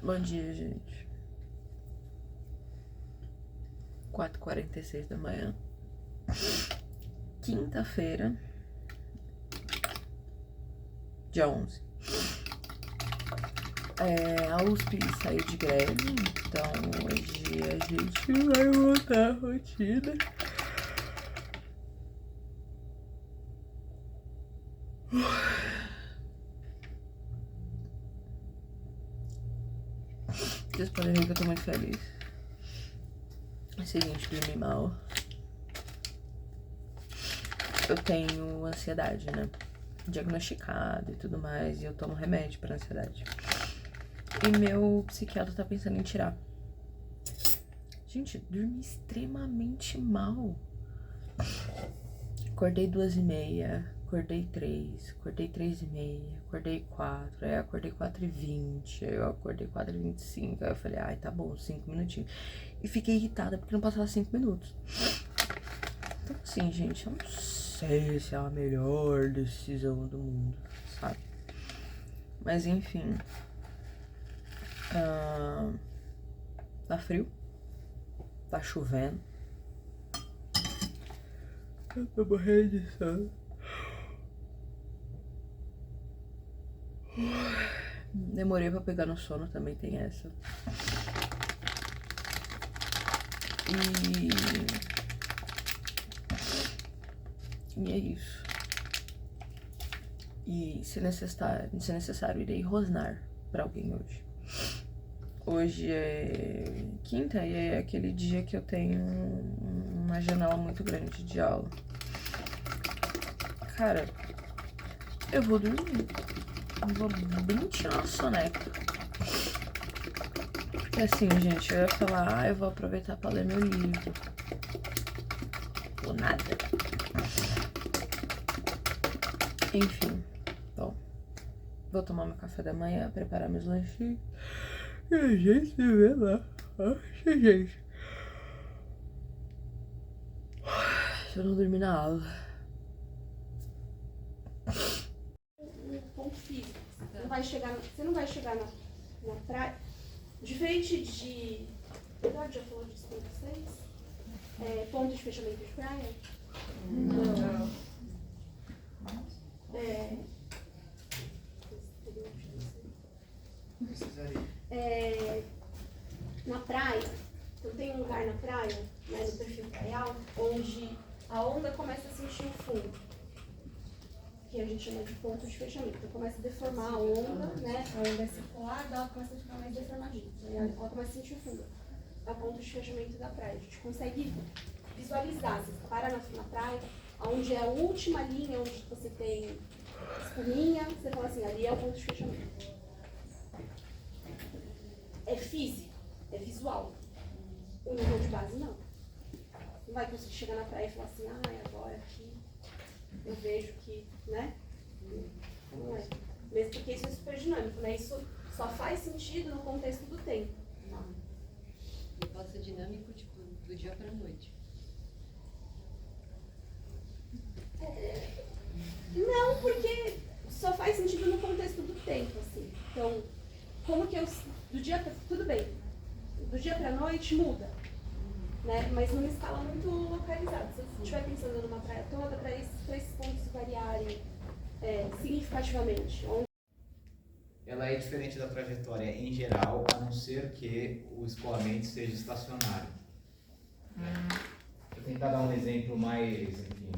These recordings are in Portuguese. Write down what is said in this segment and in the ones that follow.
Bom dia, gente. 4h46 da manhã. Quinta-feira, dia 11. A USP saiu de greve, então hoje a gente vai voltar à rotina. Vocês podem ver que eu tô muito feliz. É o seguinte, dormi mal. Eu tenho ansiedade, né? Diagnosticada e tudo mais, e eu tomo remédio pra ansiedade. E meu psiquiatra tá pensando em tirar. Gente, dormi extremamente mal. Acordei 2h30, acordei 3, acordei 3h30, acordei 4, aí acordei 4h20, aí eu acordei 4h25, aí eu falei, ai, tá bom, 5 minutinhos. E fiquei irritada porque não passava 5 minutos. Então assim, gente, eu não sei se é a melhor decisão do mundo, sabe? Mas enfim. Tá frio. Tá chovendo. Eu tô morrendo de sono. Demorei pra pegar no sono, também tem essa. E é isso. E se necessário, irei rosnar pra alguém hoje. Hoje é quinta e é aquele dia que eu tenho uma janela muito grande de aula. Cara, eu vou dormir. Eu vou bem tirar uma soneca. Porque assim, gente, eu ia falar, eu vou aproveitar pra ler meu livro. Ou nada. Enfim, bom. Vou tomar meu café da manhã, preparar meus lanchinhos. E a gente se vê lá. Acho, gente. Se eu não dormir na aula. Um ponto físico. Você não vai chegar na praia. Diferente de. Eduardo já falou disso com vocês? Ponto de fechamento de praia? Não. Na praia, então tem um lugar na praia, né, no perfil praial, onde a onda começa a sentir o fundo, que a gente chama de ponto de fechamento. Então começa a deformar a onda, né? A onda é circular, ela começa a ficar mais deformadinha. Ela começa a sentir o fundo. É o ponto de fechamento da praia. A gente consegue visualizar. Você para na praia, onde é a última linha, onde você tem espuminha, você fala assim, ali é o ponto de fechamento. É físico, é visual. O nível de base, não. Não vai conseguir chegar na praia e falar assim, agora aqui eu vejo que, né? Não é. Mesmo porque isso é super dinâmico, né? Isso só faz sentido no contexto do tempo. E pode ser dinâmico, tipo, do dia para a noite. Não, porque só faz sentido no contexto do tempo, assim. Então, como que eu... tudo bem. Do dia para a noite muda. Né? Mas numa escala muito localizada. Se você estiver pensando numa praia toda, para esses pontos variarem significativamente. Ela é diferente da trajetória em geral, a não ser que o escoamento seja estacionário. Vou tentar dar um exemplo mais, enfim,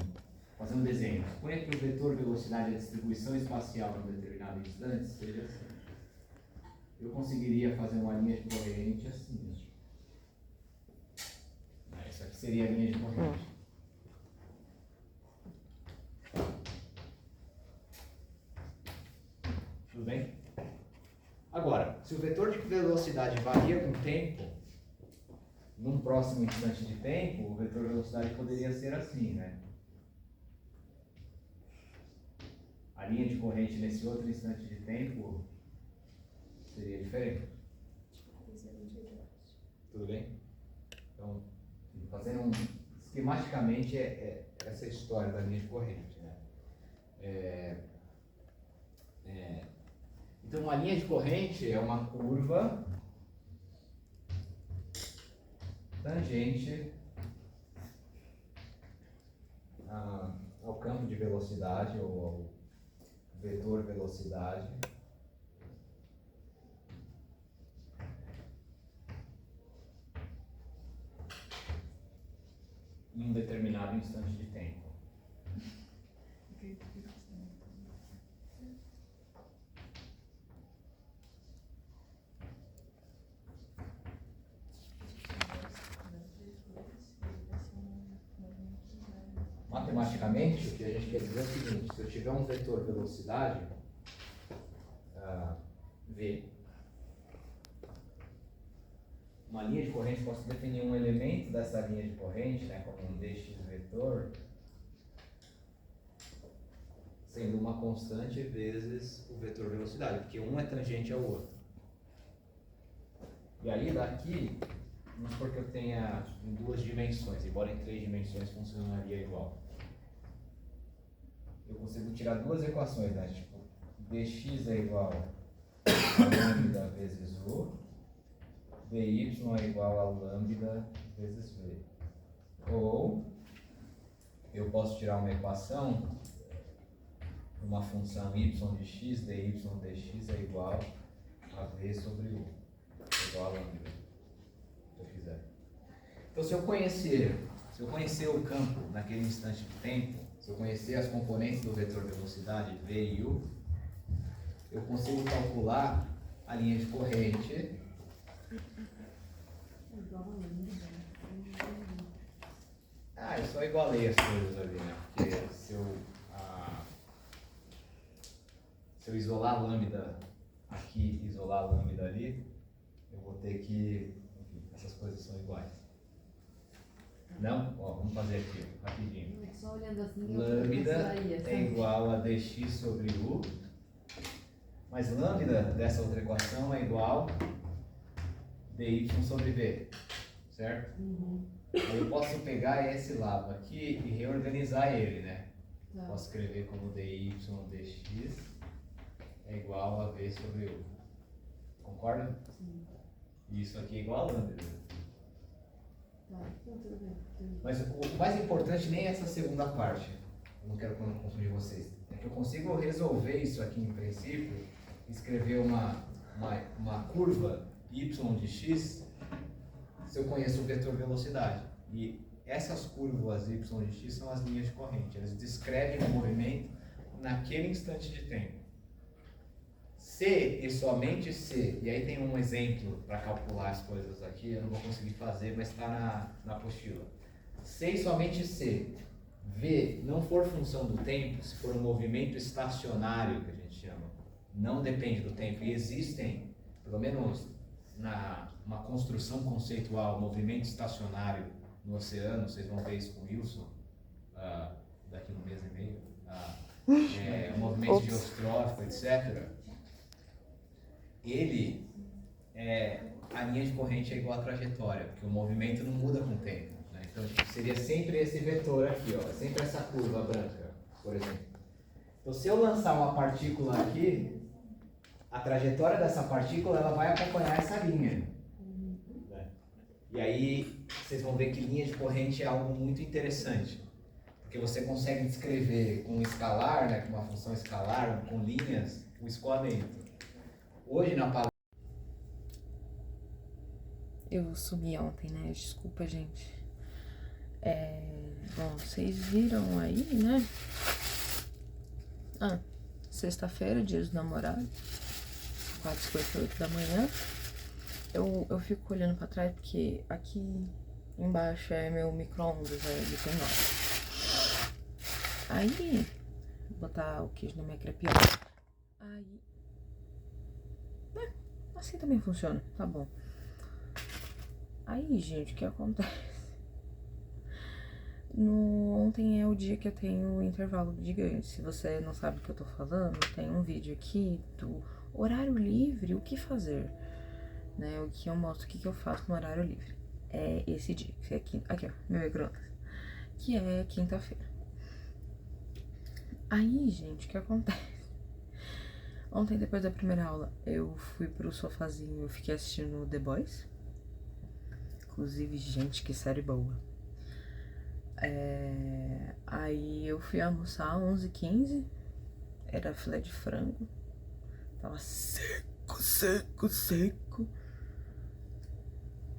fazer um desenho. Suponha que o vetor velocidade da distribuição espacial em um determinado instante seja assim. Eu conseguiria fazer uma linha de corrente assim. Essa aqui seria a linha de corrente. Tudo bem? Agora, se o vetor de velocidade varia com o tempo, num próximo instante de tempo, o vetor de velocidade poderia ser assim, né? A linha de corrente nesse outro instante de tempo seria diferente. Tudo bem? Então, fazendo esquematicamente essa história da linha de corrente, né? Então, uma linha de corrente é uma curva tangente ao campo de velocidade ou ao vetor velocidade em um determinado instante de tempo. Matematicamente, o que a gente quer dizer é o seguinte: se eu tiver um vetor velocidade, V, uma linha de corrente, posso definir um elemento dessa linha de corrente, né, como um dx vetor, sendo uma constante vezes o vetor velocidade, porque um é tangente ao outro. E aí daqui, vamos supor que eu tenha em 2 dimensões, embora em 3 dimensões funcionaria igual. Eu consigo tirar 2 equações, né? Tipo, dx é igual a lambda vezes u, dy é igual a lambda vezes v. Ou eu posso tirar uma equação, uma função y de x, dy dx é igual a v sobre u, igual a lambda, se eu fizer. Então, se eu conhecer o campo naquele instante de tempo, se eu conhecer as componentes do vetor velocidade v e u, eu consigo calcular a linha de corrente eu só igualei as coisas ali, né? Porque se eu isolar a lambda aqui e isolar a lambda ali, eu vou ter que... Enfim, essas coisas são iguais. Não? Ó, vamos fazer aqui, rapidinho. Só olhando assim, Lambda é igual a dx sobre u, mas lambda dessa outra equação é igual a dy sobre v, certo? Aí eu posso pegar esse lado aqui e reorganizar ele, né? Tá. Posso escrever como dy dx é igual a v sobre u. Concorda? Sim. E isso aqui é igual a lambda. Tá, então tudo bem. Mas o mais importante nem é essa segunda parte. Eu não quero confundir vocês. É que eu consigo resolver isso aqui em princípio, escrever uma curva y de x, se eu conheço o vetor velocidade. E essas curvas y de x são as linhas de corrente. Elas descrevem o movimento naquele instante de tempo. Se e somente se, e aí tem um exemplo para calcular as coisas aqui, eu não vou conseguir fazer, mas está na apostila. Se e somente se v não for função do tempo, se for um movimento estacionário, que a gente chama, não depende do tempo, e existem, pelo menos uma construção conceitual, movimento estacionário no oceano, vocês vão ver isso com o Wilson daqui no mês e meio, movimento geostrófico, etc. A linha de corrente é igual à trajetória, porque o movimento não muda com o tempo, né? Então seria sempre esse vetor aqui, ó, sempre essa curva branca, por exemplo. Então se eu lançar uma partícula aqui, a trajetória dessa partícula ela vai acompanhar essa linha, né? E aí vocês vão ver que linha de corrente é algo muito interessante, porque você consegue descrever com um escalar, né, com uma função escalar, com linhas, o escoamento. Hoje na palestra... Eu sumi ontem, né? Desculpa, gente. Bom, vocês viram aí, né? Sexta-feira, dia dos namorados, 4h58 da manhã. Eu fico olhando pra trás porque aqui embaixo é meu micro-ondas, ele tem hora. Aí, vou botar o queijo na minha crepiola. Aí, assim também funciona, tá bom. Aí, gente, o que acontece? Ontem é o dia que eu tenho intervalo gigante. Se você não sabe o que eu tô falando, tem um vídeo aqui do horário livre, o que fazer, né? O que eu mostro, o que eu faço no horário livre. É esse dia, que é aqui, ó, meu ecrã, que é quinta-feira. Aí, gente, o que acontece? Ontem, depois da primeira aula, eu fui pro sofazinho, eu fiquei assistindo The Boys. Inclusive, gente, que série boa. Aí eu fui almoçar às 11h15. Era filé de frango. Tava seco, seco, seco.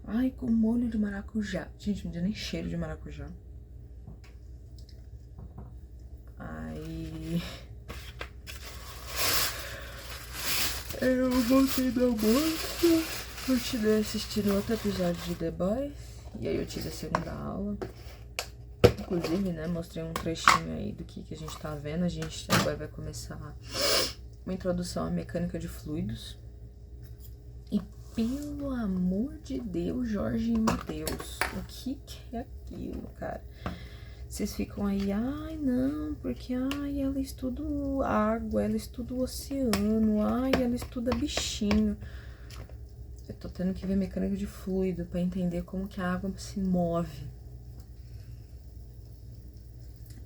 Ai, com molho de maracujá. Gente, não tinha nem cheiro de maracujá. Aí eu voltei do almoço. Continuei assistindo outro episódio de The Boys. E aí eu tive a segunda aula. Inclusive, né, mostrei um trechinho aí do que a gente tá vendo. A gente agora vai começar uma introdução à mecânica de fluidos. E pelo amor de Deus, Jorge e Matheus, o que é aquilo, cara? Vocês ficam aí, ai não, porque ai, ela estuda água, ela estuda o oceano, ai, ela estuda bichinho. Eu tô tendo que ver mecânica de fluido pra entender como que a água se move.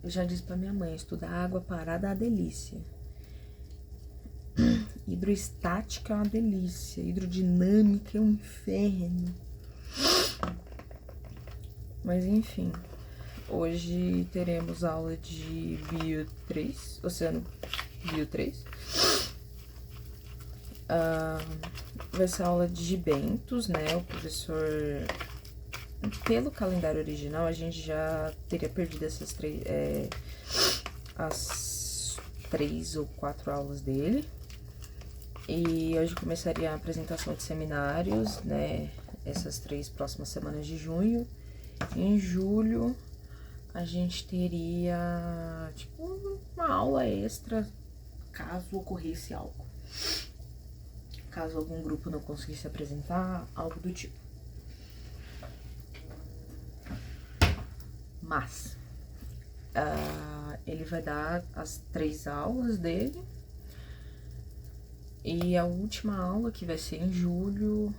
Eu já disse pra minha mãe, estudar água parada é uma delícia. Hidroestática é uma delícia. Hidrodinâmica é um inferno. Mas enfim, hoje teremos aula de Bio 3, Oceano Bio 3. Vai ser aula de gibentos, né? O professor... Pelo calendário original, a gente já teria perdido essas as 3 ou 4 aulas dele. E hoje começaria a apresentação de seminários, né? Essas 3 próximas semanas de junho. Em julho, a gente teria, tipo, uma aula extra, caso ocorresse algo. Caso algum grupo não conseguisse apresentar, algo do tipo. Mas ele vai dar as 3 aulas dele. E a última aula, que vai ser em julho,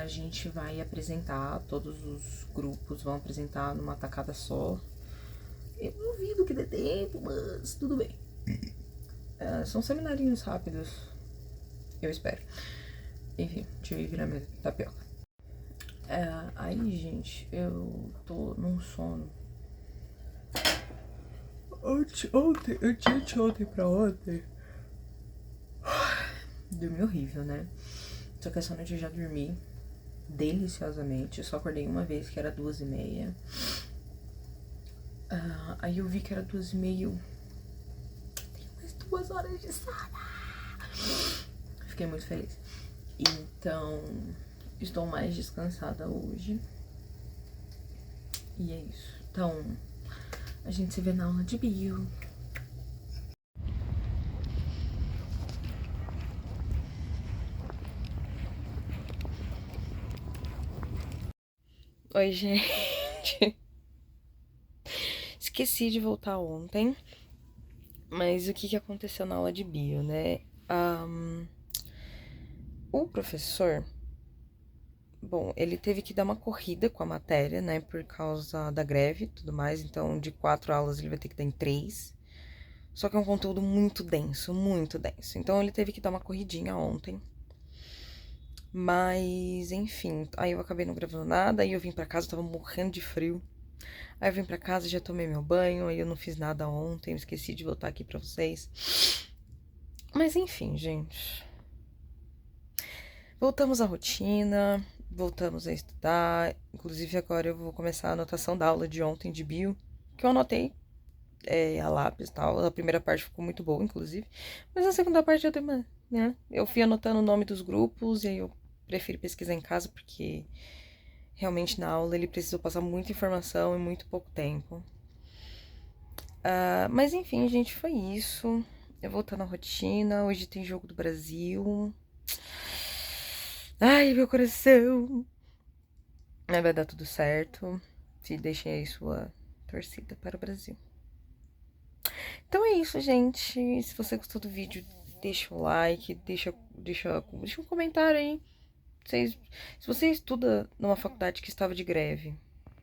a gente vai apresentar, todos os grupos vão apresentar numa tacada só. Eu duvido que dê tempo, mas tudo bem. São seminários rápidos, eu espero. Enfim, deixa eu ir virar minha tapioca. Aí, gente, eu tô num sono. Anteontem pra ontem, dormi horrível, né? Só que essa noite eu já dormi deliciosamente. Eu só acordei uma vez, que era 2h30. Aí eu vi que era 2h30. Tem mais 2 horas de sono. Fiquei muito feliz. Então, estou mais descansada hoje. E é isso. Então, a gente se vê na aula de bio. Oi, gente. Esqueci de voltar ontem. Mas o que aconteceu na aula de bio, né? O professor... Bom, ele teve que dar uma corrida com a matéria, né, por causa da greve e tudo mais. Então, de 4 aulas, ele vai ter que dar em 3. Só que é um conteúdo muito denso, muito denso. Então, ele teve que dar uma corridinha ontem. Mas, enfim, aí eu acabei não gravando nada. Aí eu vim pra casa, eu tava morrendo de frio. Aí eu vim pra casa, já tomei meu banho. Aí eu não fiz nada ontem, esqueci de voltar aqui pra vocês. Mas, enfim, gente. Voltamos à rotina... Voltamos a estudar, inclusive agora eu vou começar a anotação da aula de ontem de bio, que eu anotei a lápis e tal. A primeira parte ficou muito boa, inclusive, mas a segunda parte eu dei uma, né? Eu fui anotando o nome dos grupos e aí eu prefiro pesquisar em casa, porque realmente na aula ele precisou passar muita informação em muito pouco tempo. Mas enfim, gente, foi isso. Eu voltando à rotina, hoje tem jogo do Brasil... Ai, meu coração. Vai dar tudo certo. Se deixem aí sua torcida para o Brasil. Então é isso, gente. Se você gostou do vídeo, deixa o like, deixa um comentário aí. Se você estuda numa faculdade que estava de greve,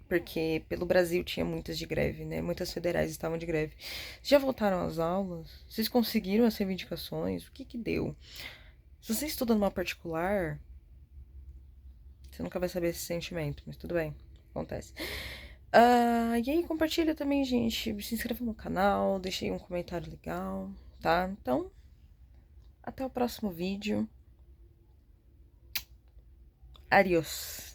porque pelo Brasil tinha muitas de greve, né? Muitas federais estavam de greve. Já voltaram às aulas? Vocês conseguiram as reivindicações? O que deu? Se você estuda numa particular... Você nunca vai saber esse sentimento, mas tudo bem, acontece. E aí, compartilha também, gente. Se inscreva no canal, deixei um comentário legal, tá? Então, até o próximo vídeo. Adiós.